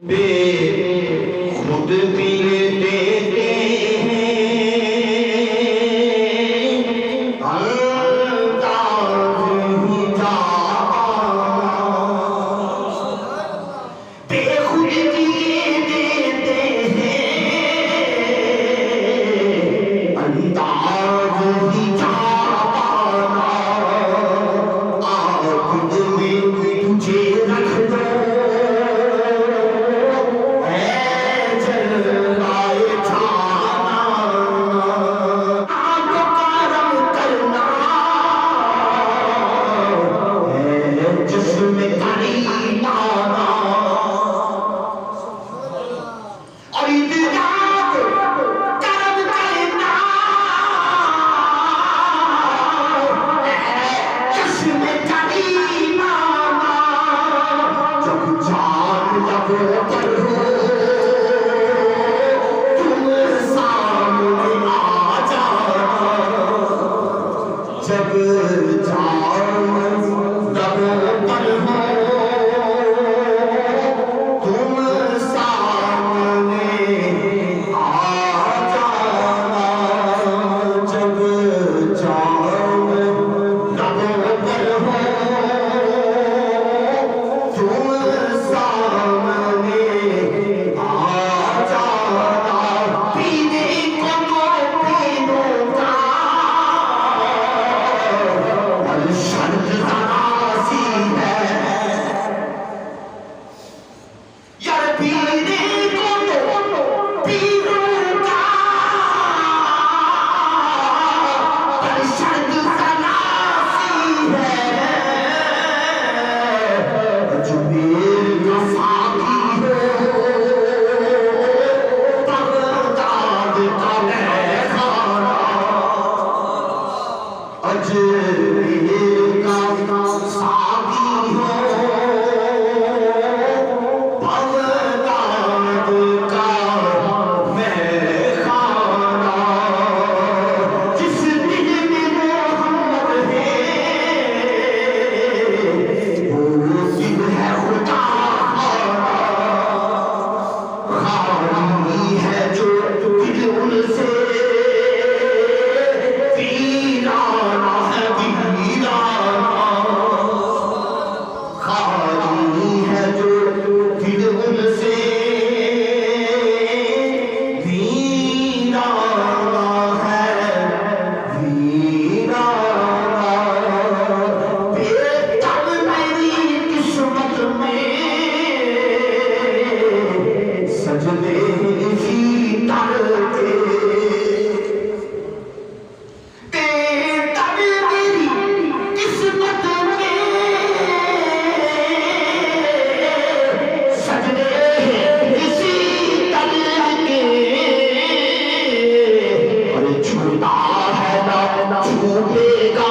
बेखुद पीर देते हैं अंदाज़ ही जाना बेखुद पीर देते हैं अंदाज़ ही जाना आखुद में तुझे रख दो जब तुम सामने आ जाना जब जाओ लबों पर हो तुम सामने आ जाना पीने को तो पीनूंगा शर्त तनासी है यार पीने को तो पीनूंगा पर शर्त तनासी है अजमेर का साथी हो बगदाद का महखाना अजमेर का साथी हो बगदाद का महखाना जिस दिल में मोहम्मद है वो दिल है खुदा खाली है जो दिल उनसे वीराना है वीराना खाली है जो दिल उनसे वीराना है वीराना बेदम मेरी किस्मत में सजदे ही करते छूटा है ना छूटेगा